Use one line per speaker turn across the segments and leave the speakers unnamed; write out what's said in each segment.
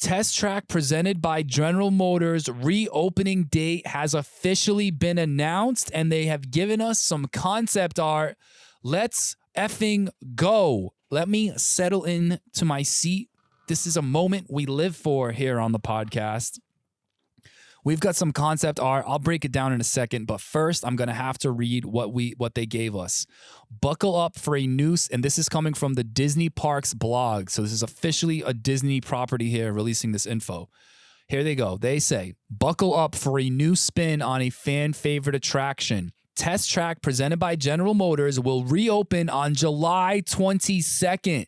Test track presented by General Motors reopening date has officially been announced, and they have given us some concept art. Let's effing go. Let me settle in to my seat. This is a moment we live for here on the podcast. We've got some concept art. I'll break it down in a second, but first I'm going to have to read what they gave us. Buckle up for a noose, and this is coming from the Disney Parks blog. So this is officially a Disney property here releasing this info. Here they go. They say, buckle up for a new spin on a fan favorite attraction. Test track presented by General Motors will reopen on July 22nd.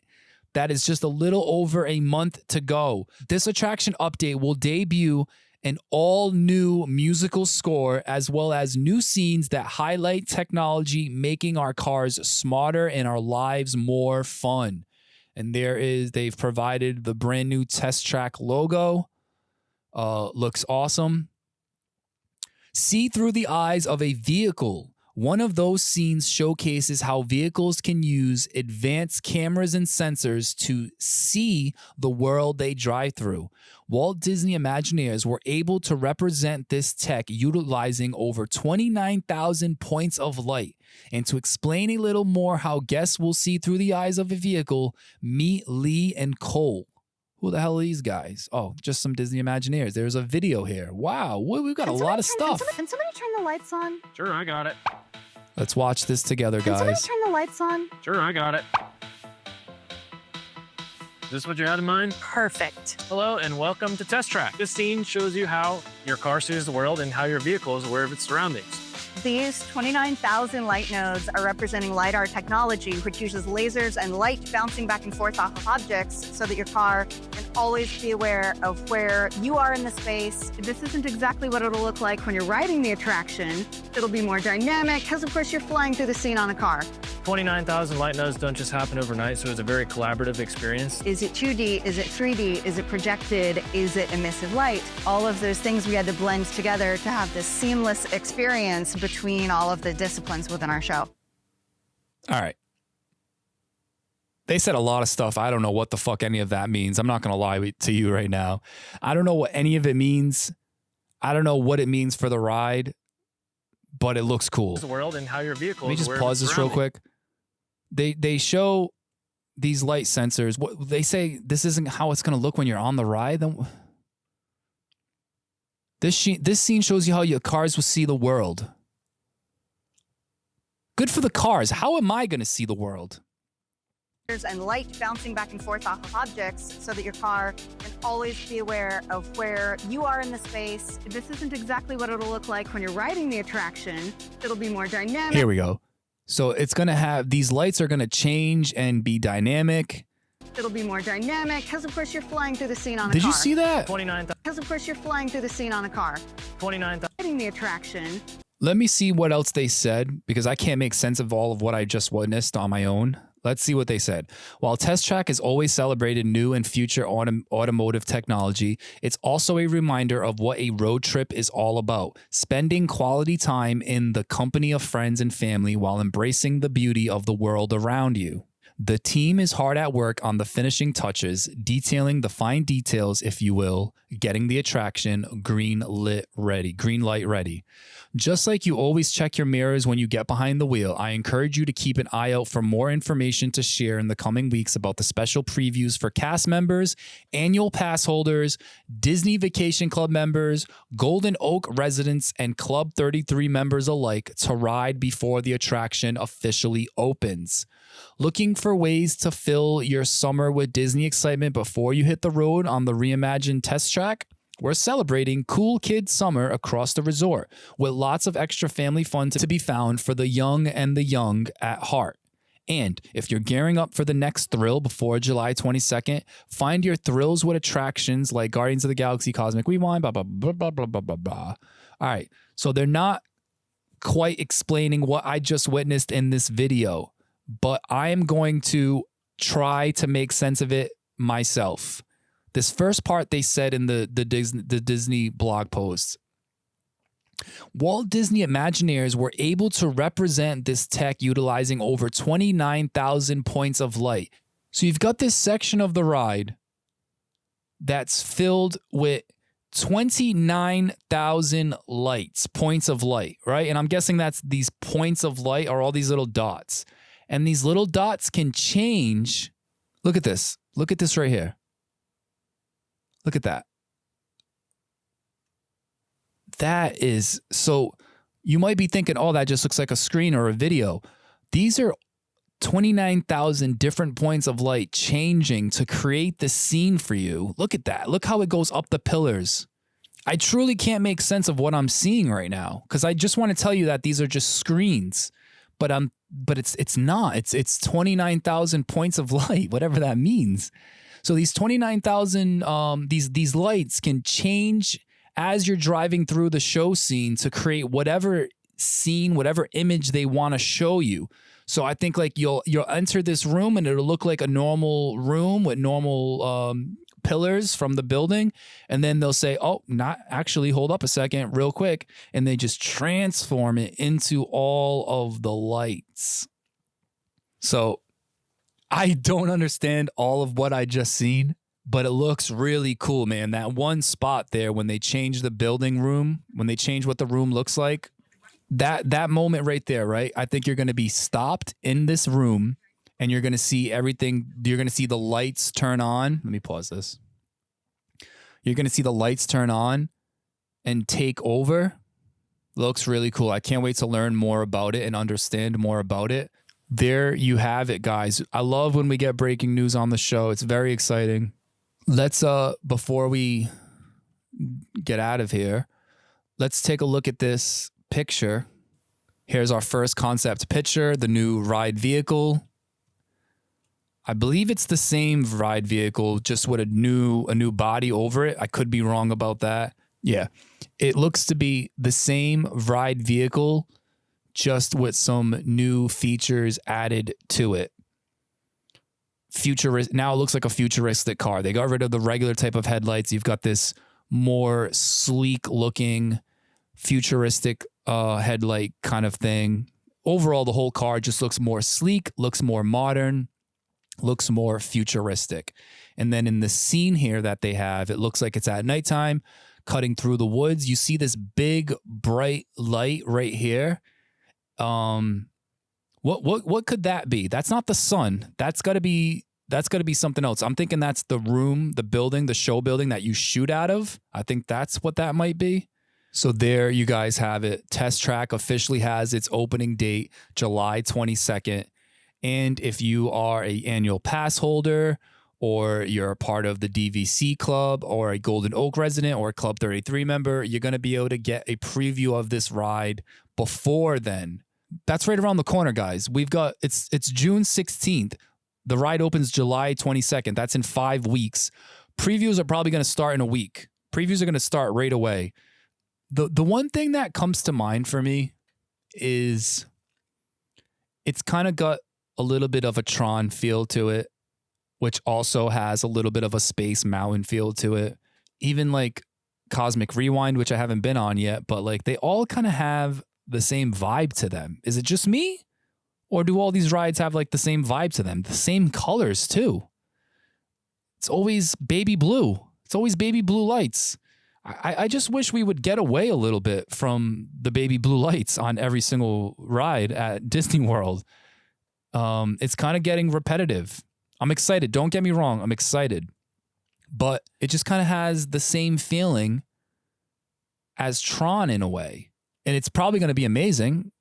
That is just a little over a month to go. This attraction update will debut an all-new musical score as well as new scenes that highlight technology, making our cars smarter and our lives more fun. And they've provided the brand new Test Track logo. Looks awesome. See through the eyes of a vehicle. One of those scenes showcases how vehicles can use advanced cameras and sensors to see the world they drive through. Walt Disney Imagineers were able to represent this tech utilizing over 29,000 points of light. And to explain a little more how guests will see through the eyes of a vehicle, meet Lee and Cole. Who the hell are these guys? Oh, just some Disney Imagineers. There's a video here. Wow, we've got a lot of stuff.
Can somebody turn the lights on?
Sure, I got it.
Let's watch this together, guys.
Can somebody turn the lights on?
Sure, I got it. Is this what you had in mind?
Perfect.
Hello and welcome to Test Track. This scene shows you how your car sees the world and how your vehicle is aware of its surroundings.
These 29,000 light nodes are representing LiDAR technology, which uses lasers and light bouncing back and forth off of objects so that your car can always be aware of where you are in the space. This isn't exactly what it'll look like when you're riding the attraction. It'll be more dynamic because, of course, you're flying through the scene on a car.
29,000 light nodes don't just happen overnight, so it's a very collaborative experience.
Is it 2D? Is it 3D? Is it projected? Is it emissive light? All of those things we had to blend together to have this seamless experience between all of the disciplines within our show.
All right. They said a lot of stuff. I don't know what the fuck any of that means. I'm not going to lie to you right now. I don't know what any of it means. I don't know what it means for the ride, but it looks cool.
The world and how your vehicle.
Let me just pause this real quick. They show these light sensors. What they say, this isn't how it's going to look when you're on the ride. Then this scene shows you how your cars will see the world. Good for the cars. How am I going to see the world?
And light bouncing back and forth off of objects so that your car can always be aware of where you are in the space. This isn't exactly what it'll look like when you're riding the attraction. It'll be more dynamic.
Here we go. So it's going to have, these lights are going to change and be dynamic.
It'll be more dynamic because, of course, you're flying through the scene on a car.
Did you see that?
29,000.
Because, of course, you're flying through the scene on a car.
29,000.
Riding the attraction.
Let me see what else they said, because I can't make sense of all of what I just witnessed on my own. Let's see what they said. While Test Track has always celebrated new and future automotive technology, it's also a reminder of what a road trip is all about. Spending quality time in the company of friends and family while embracing the beauty of the world around you. The team is hard at work on the finishing touches, detailing the fine details, if you will, getting the attraction green light ready. Just like you always check your mirrors when you get behind the wheel, I encourage you to keep an eye out for more information to share in the coming weeks about the special previews for cast members, annual pass holders, Disney Vacation Club members, Golden Oak residents, and Club 33 members alike to ride before the attraction officially opens. Looking for ways to fill your summer with Disney excitement before you hit the road on the reimagined Test Track? We're celebrating Cool Kids Summer across the resort, with lots of extra family fun to be found for the young and the young at heart. And if you're gearing up for the next thrill before July 22nd, find your thrills with attractions like Guardians of the Galaxy Cosmic Rewind, blah, blah, blah, blah, blah, blah, blah, blah. All right, so they're not quite explaining what I just witnessed in this video, but I am going to try to make sense of it myself. This first part they said in the Disney blog post. Walt Disney Imagineers were able to represent this tech utilizing over 29,000 points of light. So you've got this section of the ride that's filled with 29,000 lights, points of light, right? And I'm guessing that's these points of light are all these little dots. And these little dots can change. Look at this. Look at this right here. Look at that. That is, so you might be thinking, oh, that just looks like a screen or a video. These are 29,000 different points of light changing to create the scene for you. Look at that. Look how it goes up the pillars. I truly can't make sense of what I'm seeing right now because I just want to tell you that these are just screens, but it's not. It's 29,000 points of light, whatever that means. So these 29,000 these lights can change as you're driving through the show scene to create whatever scene, whatever image they want to show you. So I think like you'll enter this room and it'll look like a normal room with normal pillars from the building. And then they'll say, oh, not actually, hold up a second real quick. And they just transform it into all of the lights. So I don't understand all of what I just seen, but it looks really cool, man. That one spot there when they change the building room, when they change what the room looks like, that moment right there, right? I think you're going to be stopped in this room and you're going to see everything. You're going to see the lights turn on. Let me pause this. You're going to see the lights turn on and take over. Looks really cool. I can't wait to learn more about it and understand more about it. There you have it, guys. I love when we get breaking news on the show. It's very exciting. Let's, before we get out of here, let's take a look at this picture. Here's our first concept picture, the new ride vehicle. I believe it's the same ride vehicle, just with a new body over it. I could be wrong about that. Yeah, it looks to be the same ride vehicle, just with some new features added to it. Now it looks like a futuristic car. They got rid of the regular type of headlights. You've got this more sleek looking futuristic headlight kind of thing. Overall, the whole car just looks more sleek, looks more modern, looks more futuristic. And then in the scene here that they have, it looks like it's at nighttime, cutting through the woods. You see this big bright light right here. What could that be? That's not the sun. That's got to be something else. I'm thinking that's the room, the building, the show building that you shoot out of. I think that's what that might be. So there you guys have it. Test Track officially has its opening date, July 22nd. And if you are an annual pass holder, or you're a part of the DVC club, or a Golden Oak resident, or a Club 33 member, you're going to be able to get a preview of this ride before then. That's right around the corner, guys. It's June 16th. The ride opens July 22nd. That's in 5 weeks. Previews are probably going to start in a week. Previews are going to start right away. The one thing that comes to mind for me is it's kind of got a little bit of a Tron feel to it, which also has a little bit of a Space Mountain feel to it. Even like Cosmic Rewind, which I haven't been on yet, but like they all kind of have the same vibe to them. Is it just me? Or do all these rides have like the same vibe to them? The same colors too. It's always baby blue. It's always baby blue lights. I just wish we would get away a little bit from the baby blue lights on every single ride at Disney World. It's kind of getting repetitive. I'm excited. Don't get me wrong. I'm excited. But it just kind of has the same feeling as Tron in a way. And it's probably going to be amazing.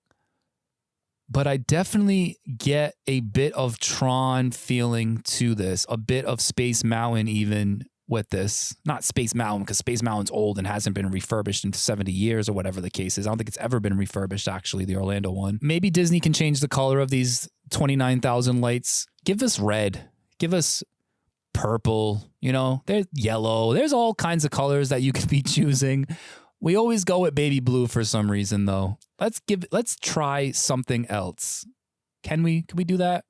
But I definitely get a bit of Tron feeling to this. A bit of Space Mountain even with this. Not Space Mountain, because Space Mountain's old and hasn't been refurbished in 70 years or whatever the case is. I don't think it's ever been refurbished, actually, the Orlando one. Maybe Disney can change the color of these 29,000 lights. Give us red. Give us purple. You know, there's yellow. There's all kinds of colors that you could be choosing. We always go with baby blue for some reason, though. Let's try something else. Can we do that?